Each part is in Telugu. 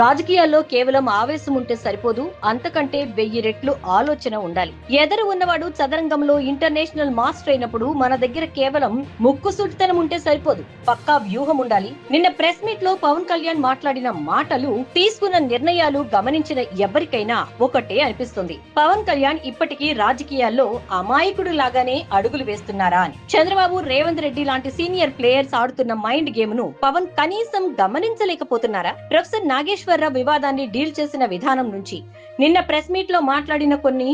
రాజకీయాల్లో కేవలం ఆవేశం ఉంటే సరిపోదు, అంతకంటే 1000 రెట్లు ఆలోచన ఉండాలి. ఎదరు ఉన్నవాడు చదరంగంలో ఇంటర్నేషనల్ మాస్టర్ అయినప్పుడు మన దగ్గర కేవలం ముక్కుసూటితనం ఉంటే సరిపోదు, పక్కా వ్యూహం ఉండాలి. నిన్న ప్రెస్ మీట్ లో పవన్ కళ్యాణ్ మాట్లాడిన మాటలు, తీసుకున్న నిర్ణయాలు గమనించిన ఎవరికైనా ఒకటే అనిపిస్తుంది, పవన్ కళ్యాణ్ ఇప్పటికీ రాజకీయాల్లో అమాయకుడు లాగానే అడుగులు వేస్తున్నారా అని. చంద్రబాబు, రేవంత్ రెడ్డి లాంటి సీనియర్ ప్లేయర్స్ ఆడుతున్న మైండ్ గేమ్ ను పవన్ కనీసం గమనించలేకపోతున్నారా? ప్రొఫెసర్ నాగేశ్వరరావు వివాదాన్ని డీల్ చేసిన విధానం నుంచి నిన్న ప్రెస్ మీట్ లో మాట్లాడిన కొన్ని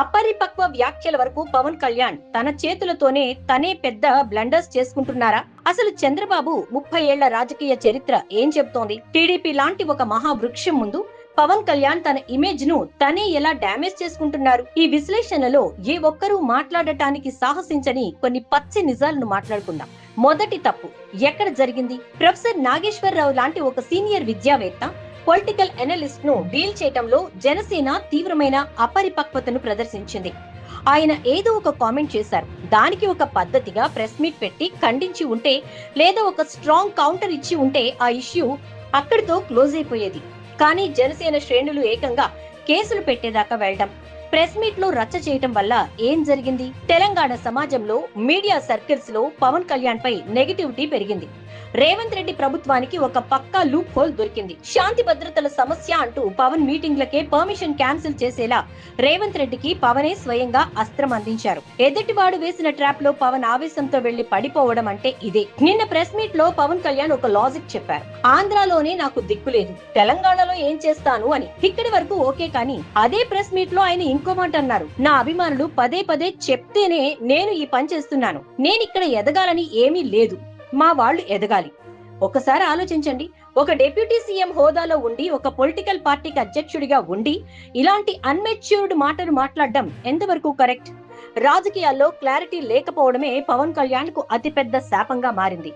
అపరిపక్వ వ్యాఖ్యల వరకు పవన్ కళ్యాణ్ తన చేతులతోనే తనే పెద్ద బ్లండర్స్ చేసుకుంటున్నారా? అసలు చంద్రబాబు 30 ఏళ్ల రాజకీయ చరిత్ర ఏం చెబుతోంది? టీడీపీ లాంటి ఒక మహావృక్షం ముందు పవన్ కళ్యాణ్ తన ఇమేజ్ ను తనే ఎలా డ్యామేజ్ చేసుకుంటున్నారు? ఈ విశ్లేషణలో ఏ ఒక్కరూ మాట్లాడటానికి సాహసించని కొన్ని పచ్చి నిజాలను మాట్లాడుకుందాం. మొదటి తప్పు ఎక్కడ జరిగింది? ప్రొఫెసర్ నాగేశ్వరరావు లాంటి ఒక సీనియర్ విద్యావేత్త, పొలిటికల్ అనలిస్ట్ ను డీల్ చేయటంలో జనసేన తీవ్రమైన అపరిపక్వతను ప్రదర్శించింది. ఆయన ఏదో ఒక కామెంట్ చేశారు, దానికి ఒక పద్ధతిగా ప్రెస్ మీట్ పెట్టి ఖండించి ఉంటే, లేదా ఒక స్ట్రాంగ్ కౌంటర్ ఇచ్చి ఉంటే ఆ ఇష్యూ అక్కడితో క్లోజ్ అయిపోయేది. కానీ జనసేన శ్రేణులు ఏకంగా కేసులు పెట్టేదాకా వెళ్లడం, ప్రెస్ మీట్ లో రచ్చ చేయటం వల్ల ఏం జరిగింది? తెలంగాణ సమాజంలో, మీడియా సర్కిల్స్ లో పవన్ కళ్యాణ్ పై నెగటివిటీ పెరిగింది. రేవంత్ రెడ్డి ప్రభుత్వానికి ఒక పక్కా లూప్ హోల్ దొరికింది. శాంతి భద్రతల సమస్య అంటూ పవన్ మీటింగ్లకే పర్మిషన్ క్యాన్సిల్ చేసేలా రేవంత్ రెడ్డికి పవనే స్వయంగా అస్త్రం అందించారు. ఎదుటివాడు వేసిన ట్రాప్ లో పవన్ ఆవేశంతో వెళ్లి పడిపోవడం అంటే ఇదే. నిన్న ప్రెస్ మీట్ లో పవన్ కళ్యాణ్ ఒక లాజిక్ చెప్పారు, ఆంధ్రాలోనే నాకు దిక్కులేదు, తెలంగాణలో ఏం చేస్తాను అని. ఇక్కడి వరకు ఓకే, కానీ అదే ప్రెస్ మీట్ లో ఆయన ఇంకో మాట అన్నారు, నా అభిమానులు పదే పదే చెప్తేనే నేను ఈ పని చేస్తున్నాను, నేనిక్కడ ఎదగాలని ఏమీ లేదు, మా వాళ్ళు ఎదగాలి. ఒకసారి ఆలోచించండి, ఒక డిప్యూటీ సీఎం హోదాలో ఉండి, ఒక పొలిటికల్ పార్టీకి అధ్యక్షుడిగా ఉండి ఇలాంటి అన్మెచ్యూర్డ్ మాటలు మాట్లాడడం ఎంతవరకు కరెక్ట్? రాజకీయాల్లో క్లారిటీ లేకపోవడమే పవన్ కళ్యాణ్ కు అతిపెద్ద శాపంగా మారింది.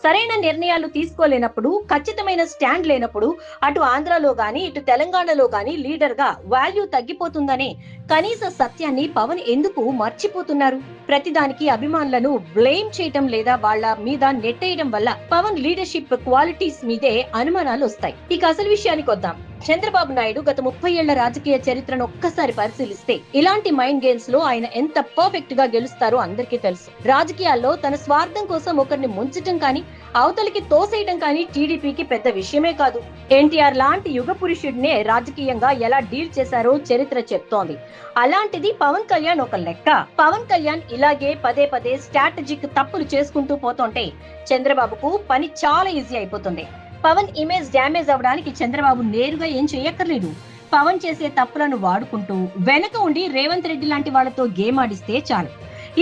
సరైన నిర్ణయాలు తీసుకోలేనప్పుడు, ఖచ్చితమైన స్టాండ్ లేనప్పుడు అటు ఆంధ్రాలో గాని ఇటు తెలంగాణలో గాని లీడర్ గా వాల్యూ తగ్గిపోతుందనే కనీస సత్యాన్ని పవన్ ఎందుకు మర్చిపోతున్నారు? ప్రతిదానికి అభిమానులను బ్లేమ్ చేయటం లేదా వాళ్ళ మీద నెట్టేయడం వల్ల పవన్ లీడర్షిప్ క్వాలిటీస్ మీదే అనుమానాలు వస్తాయి. ఇక అసలు విషయానికి వద్దాం. చంద్రబాబు నాయుడు గత 30 ఏళ్ల రాజకీయ చరిత్రను ఒక్కసారి పరిశీలిస్తే ఇలాంటి మైండ్ గేమ్స్ లో ఆయన ఎంత పర్ఫెక్ట్ గా గెలుస్తారో అందరికీ తెలుసు. రాజకీయాల్లో తన స్వార్థం కోసం ఒకరిని ముంచటం కానీ, అవతలికి తోసేయడం కానీ టీడీపీకి పెద్ద విషయమే కాదు. ఎన్టీఆర్ లాంటి యుగ పురుషుడినే రాజకీయంగా ఎలా డీల్ చేశారో చరిత్ర చెప్తోంది. అలాంటిది పవన్ కళ్యాణ్ ఒక లెక్క. పవన్ కళ్యాణ్ ఇలాగే పదే పదే స్ట్రాటజిక్ తప్పులు చేసుకుంటూ పోతుంటే చంద్రబాబుకు పని చాలా ఈజీ అయిపోతుంది. పవన్ ఇమేజ్ డ్యామేజ్ అవడానికి చంద్రబాబు నేరుగా ఏం చేయక్కర్లేదు. పవన్ చేసే తప్పులను వాడుకుంటూ వెనక ఉండి రేవంత్ రెడ్డి లాంటి వాళ్ళతో గేమ్ ఆడిస్తే చాలు.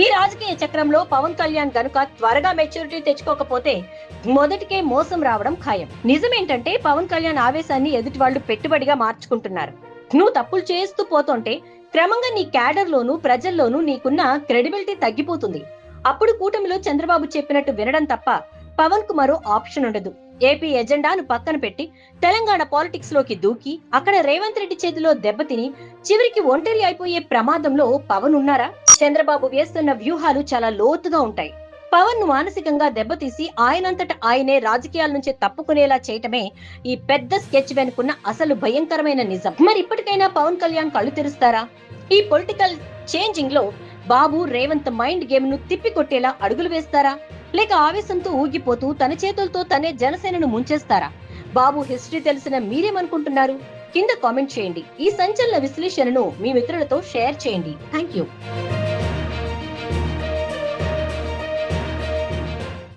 ఈ రాజకీయ చక్రంలో పవన్ కళ్యాణ్ గనుక త్వరగా మెచ్యూరిటీ తెచ్చుకోకపోతే మొదటికే మోసం రావడం ఖాయం. నిజమేంటంటే పవన్ కళ్యాణ్ ఆవేశాన్ని ఎదుటి వాళ్ళు పెట్టుబడిగా మార్చుకుంటున్నారు. నువ్వు తప్పులు చేస్తూ పోతుంటే క్రమంగా నీ క్యాడర్ లోను, ప్రజల్లోనూ నీకున్న క్రెడిబిలిటీ తగ్గిపోతుంది. అప్పుడు కూటమిలో చంద్రబాబు చెప్పినట్టు వినడం తప్ప పవన్ కు మరో ఆప్షన్ ఉండదు. ఏపీ ఎజెండాను పక్కన పెట్టి తెలంగాణ పాలిటిక్స్ లోకి దూకి అక్కడ రేవంత్ రెడ్డి చేతిలో దెబ్బతిని చివరికి ఒంటరి అయిపోయే ప్రమాదంలో పవన్ ఉన్నారా? చంద్రబాబు వేస్తున్న వ్యూహాలు చాలా లోతుగా ఉంటాయి. పవన్ ను మానసికంగా దెబ్బతీసి ఆయనంతట ఆయనే రాజకీయాల నుంచి తప్పుకునేలా చేయటమే ఈ పెద్ద స్కెచ్ వెనుకున్న అసలు భయంకరమైన నిజం. మరి ఇప్పటికైనా పవన్ కళ్యాణ్ కళ్ళు తెరుస్తారా? ఈ పొలిటికల్ చేంజింగ్ లో బాబు, రేవంత్ మైండ్ గేమ్ ను తిప్పికొట్టేలా అడుగులు వేస్తారా? లేక ఆవేశంతో ఊగిపోతూ తన చేతులతో తనే జనసేనను ముంచేస్తారా? బాబు హిస్టరీ తెలిసిన మీరేమనుకుంటున్నారు? కింద కామెంట్ చేయండి. ఈ సంచలన విశ్లేషణను మీ మిత్రులతో షేర్ చేయండి. Thank you.